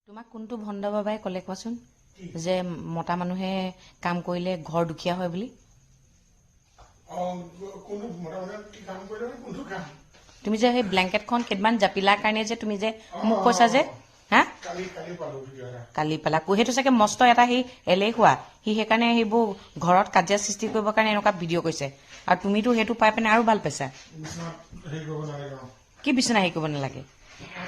তোমাক কোনটো ভণ্ড বাবাই ক'লে কোৱাচোন যে মতা মানুহে কাম কৰিলে ঘৰ দুখীয়া হয় বুলি? তুমি যে সেই ব্লেংকেটখন কেইটামান জাপিলাৰ কাৰণে যে তুমি যে মোক কৈছা যে হা কালি পালা সেইটো চাগে মস্ত এটা সি এলেহুৱা সি সেইকাৰণে সেইবোৰ ঘৰত কাজিয়া সৃষ্টি কৰিবৰ কাৰণে এনেকুৱা ভিডিঅ' কৰিছে আৰু তুমিতো সেইটো পাই পিনে আৰু ভাল পাইছা। কি বিচনা হেৰি কৰিব নালাগে?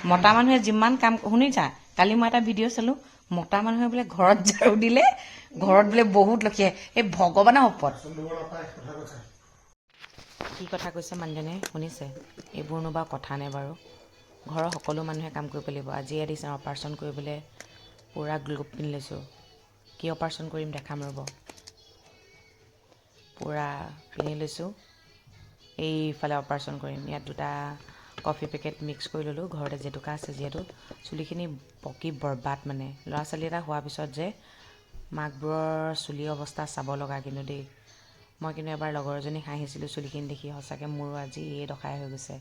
মতা মানুহে যিমান কাম শুনিছা, কালি মই এটা ভিডিঅ' চালো, মতা মানুহে বোলে ঘৰত ঝাৰু দিলে ঘৰত বোলে বহুত লক্ষীয়ে এই ভগৱানৰ ওপৰত কি কথা কৈছে মানুহজনে শুনিছে? এইবোৰনো বাৰু কথা নে বাৰু? ঘৰৰ সকলো মানুহে কাম কৰিব লাগিব। আজিয়ে দিছে অপাৰেশ্যন কৰিবলৈ পূৰা গ্লোভ পিন্ধি লৈছোঁ। কি অপাৰেশ্যন কৰিম দেখাম ৰ'ব। পূৰা পিন্ধি লৈছোঁ, এইফালে অপাৰেশ্যন কৰিম। ইয়াত দুটা কফি পেকেট মিক্স কৰি ল'লোঁ, ঘৰতে জেতুকা আছে যিহেতু। চুলিখিনি পকি বৰবাদ মানে। ল'ৰা ছোৱালী এটা হোৱাৰ পিছত যে মাকবোৰৰ চুলিৰ অৱস্থা চাব লগা কিন্তু দেই। মই কিন্তু এবাৰ লগৰ এজনী হাঁহিছিলোঁ চুলিখিনি দেখি, সঁচাকৈ মোৰো আজি এই দশাই হৈ গৈছে।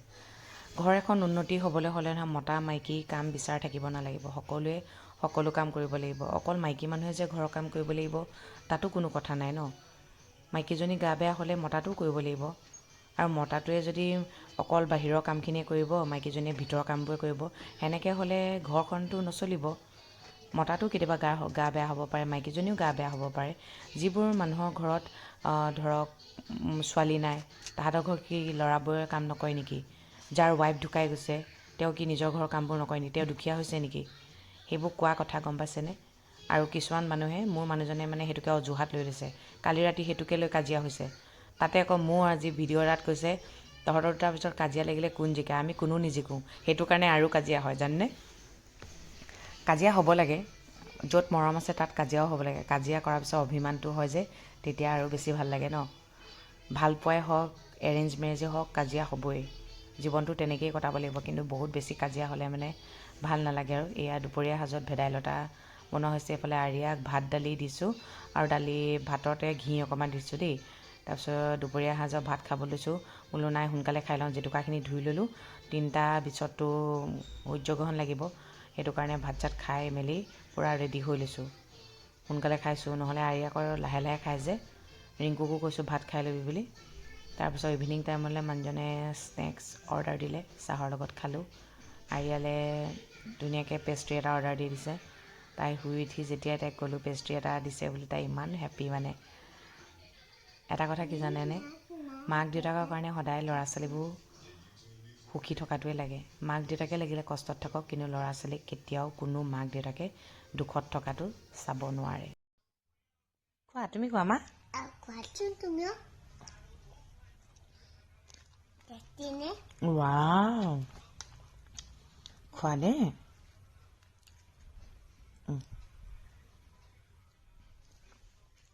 ঘৰ এখন উন্নতি হ'বলৈ হ'লে নহয় মতা মাইকী কাম বিচাৰ থাকিব নালাগিব। সকলোৱে সকলো কাম কৰিব লাগিব। অকল মাইকী মানুহে যে ঘৰৰ কাম কৰিব লাগিব তাতো কোনো কথা নাই ন। মাইকীজনী গা বেয়া হ'লে মতাটোও কৰিব লাগিব, আৰু মতাটোৱে যদি অকল বাহিৰৰ কামখিনিয়ে কৰিব, মাইকীজনীয়ে ভিতৰৰ কামবোৰে কৰিব, সেনেকৈ হ'লে ঘৰখনটো নচলিব। মতাটো কেতিয়াবা গা বেয়া হ'ব পাৰে, মাইকীজনীও গা বেয়া হ'ব পাৰে। যিবোৰ মানুহৰ ঘৰত ধৰক ছোৱালী নাই, তাহাঁতৰ ঘৰত কি ল'ৰাবোৰে কাম নকৰে নেকি? যাৰ ৱাইফ ঢুকাই গৈছে তেওঁ কি নিজৰ ঘৰৰ কামবোৰ নকৰে নেকি? তেওঁ দুখীয়া হৈছে নেকি? সেইবোৰ কোৱা কথা গম পাইছেনে? আৰু কিছুমান মানুহে, মোৰ মানুহজনে মানে সেইটোকে অজুহাত লৈ লৈছে। কালি ৰাতি সেইটোকে লৈ কাজিয়া হৈছে। তাতে আকৌ মোৰ আজি ভিডিঅ' এটাত কৈছে তহঁতৰ দুটাৰ পিছত কাজিয়া লাগিলে কোন জিকে? আমি কোনো নিজিকোঁ। সেইটো কাৰণে আৰু কাজিয়া হয় জানেনে? কাজিয়া হ'ব লাগে, য'ত মৰম আছে তাত কাজিয়াও হ'ব লাগে। কাজিয়া কৰাৰ পিছত অভিমানটো হয় যে তেতিয়া আৰু বেছি ভাল লাগে ন। ভাল পোৱাই হওক, এৰেঞ্জ মেৰেজেই হওক, কাজিয়া হ'বই। জীৱনটো তেনেকৈয়ে কটাব লাগিব, কিন্তু বহুত বেছি কাজিয়া হ'লে মানে ভাল নালাগে। আৰু এয়া দুপৰীয়া সাজত ভেদাইলতা বনোৱা হৈছে। এইফালে আৰিয়াক ভাত দালি দিছোঁ, আৰু ভাততে ঘি অকণমান দিছোঁ দেই। তাৰপিছত দুপৰীয়া সাজৰ ভাত খাব লৈছোঁ। বোলো নাই সোনকালে খাই লওঁ, জেতুকাখিনি ধুই ল'লোঁ। 3টা পিছততো সূৰ্যগ্ৰহণ লাগিব, সেইটো কাৰণে ভাত চাত খাই মেলি পূৰা ৰেডি হৈ লৈছোঁ। সোনকালে খাইছোঁ, নহ'লে আৰিয়াকৰ লাহে লাহে খাই যে। ৰিংকুকো কৈছোঁ ভাত খাই ল'বি বুলি। তাৰপিছত ইভিনিং টাইমলৈ মানুহজনে স্নেক্স অৰ্ডাৰ দিলে, চাহৰ লগত খালোঁ। আৰিয়ালৈ ধুনীয়াকৈ পেষ্ট্ৰি এটা অৰ্ডাৰ দি দিছে। তাই শুই উঠি যেতিয়াই তাইক ক'লোঁ পেষ্ট্ৰি এটা দিছে বুলি, তাই ইমান হেপ্পী মানে। এটা কথা কি জানেনে? মাক দেউতাকৰ কাৰণে সদায় ল'ৰা ছোৱালীবোৰ সুখী থকাটোৱে লাগে। মাক দেউতাকে লাগিলে কষ্টত থাকক, কিন্তু ল'ৰা ছোৱালীক কেতিয়াও কোনো মাক দেউতাকে দুখত থকাটো চাব নোৱাৰে। কোৱা, তুমি কোৱা মা। ৱাও, খোৱা দেই।